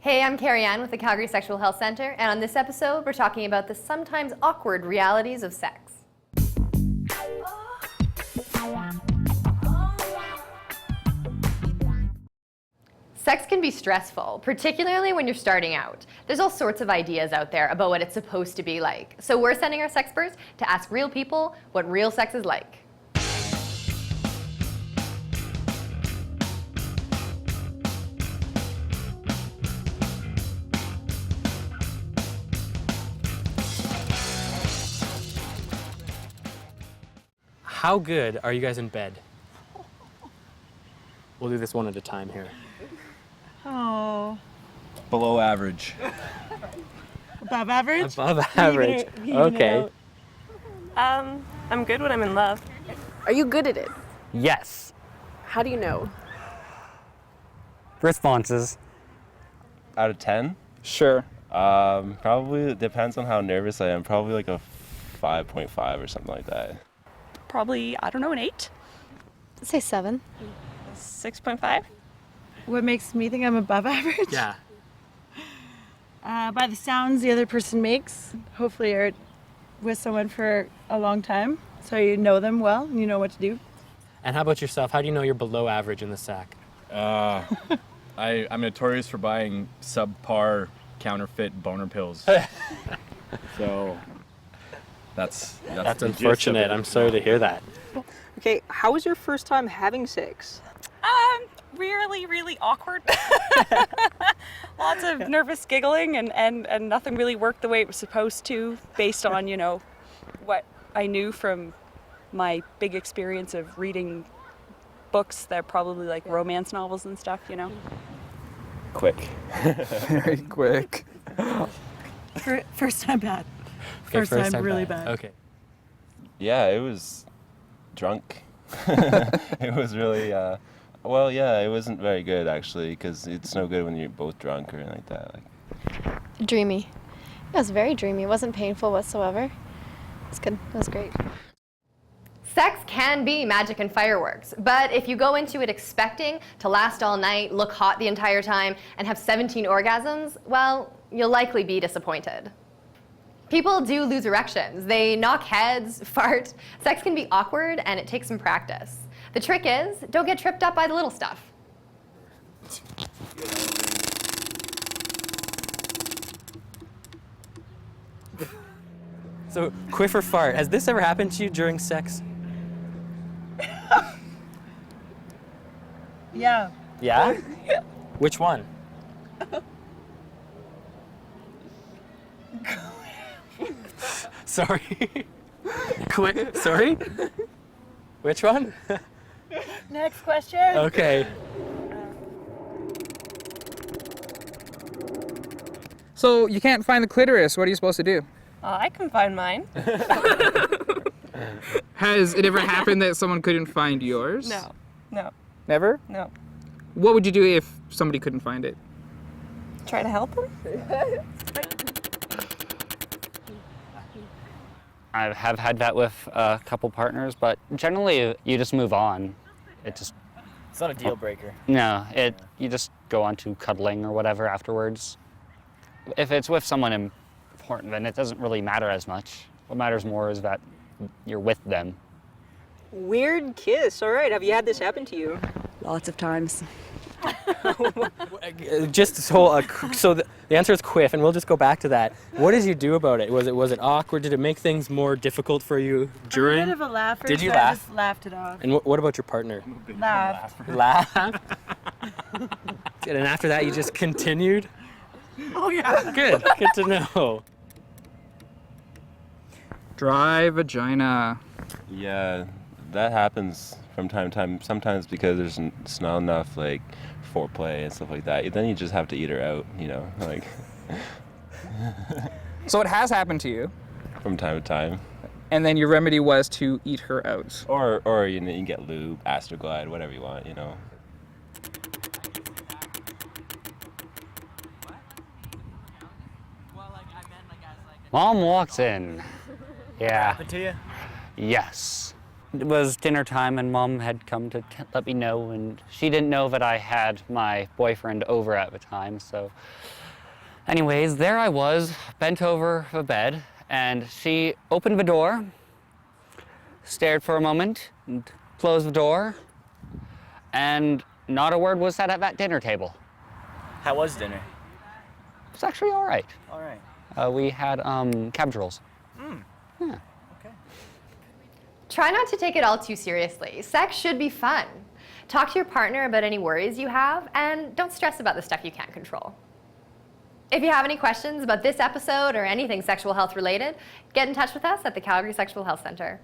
Hey, I'm Carrie Ann with the Calgary Sexual Health Centre, and on this episode, we're talking about the sometimes awkward realities of sex. Sex can be stressful, particularly when you're starting out. There's all sorts of ideas out there about what it's supposed to be like. So we're sending our sexperts to ask real people what real sex is like. How good are you guys in bed? We'll do this one at a time here. Oh. Below average. Above average? Above average. Okay. I'm good when I'm in love. Are you good at it? Yes. How do you know? Responses. Out of 10? Sure. Probably it depends on how nervous I am. Probably like a 5.5 or something like that. Probably, I don't know, an 8? I'd say 7. 6.5? What makes me think I'm above average? Yeah. By the sounds the other person makes. Hopefully you're with someone for a long time, so you know them well and you know what to do. And how about yourself? How do you know you're below average in the sack? I'm notorious for buying subpar counterfeit boner pills. So that's unfortunate. I'm sorry to hear that. Okay, how was your first time having sex? Really awkward. Lots of nervous giggling and nothing really worked the way it was supposed to based on, what I knew from my big experience of reading books that are probably like romance novels and stuff, Quick. Very quick. First time bad. Okay, First time really bad. Okay. Yeah, it was drunk. It was really, it wasn't very good actually, because it's no good when you're both drunk or anything like that. Dreamy. It was very dreamy. It wasn't painful whatsoever. It was good. It was great. Sex can be magic and fireworks, but if you go into it expecting to last all night, look hot the entire time, and have 17 orgasms, well, you'll likely be disappointed. People do lose erections. They knock heads, fart. Sex can be awkward, and it takes some practice. The trick is, don't get tripped up by the little stuff. So, quiff or fart, has this ever happened to you during sex? Yeah. Yeah? Which one? Sorry. Quick. Sorry? Which one? Next question. Okay. So you can't find the clitoris. What are you supposed to do? I can find mine. Has it ever happened that someone couldn't find yours? No. Never? No. What would you do if somebody couldn't find it? Try to help them? I have had that with a couple partners, but generally you just move on. It's not a deal breaker. No, you just go on to cuddling or whatever afterwards. If it's with someone important, then it doesn't really matter as much. What matters more is that you're with them. Weird kiss. All right, have you had this happen to you? Lots of times. So the answer is quiff, and we'll just go back to that. What did you do about it? Was it awkward? Did it make things more difficult for you during? I'm a bit of a laugher. Did you so laugh? I just laughed it off. And what about your partner? Laughed. Laughed? And after that, you just continued? Oh yeah. Good to know. Dry vagina. Yeah, that happens from time to time. Sometimes because there's not enough like foreplay and stuff like that. Then you just have to eat her out, like. So it has happened to you. From time to time. And then your remedy was to eat her out. Or you can get lube, Astroglide, whatever you want, Mom walks in. Yeah. Happened to you? Yes. it was dinner time and Mom had come to let me know, and she didn't know that I had my boyfriend over at the time. So anyways, there I was, bent over the bed, and she opened the door, stared for a moment, and closed the door, and not a word was said at that dinner table. How was dinner? It's actually all right. All right. We had cabbage rolls. Yeah. Okay. Try not to take it all too seriously. Sex should be fun. Talk to your partner about any worries you have, and don't stress about the stuff you can't control. If you have any questions about this episode or anything sexual health related, get in touch with us at the Calgary Sexual Health Centre.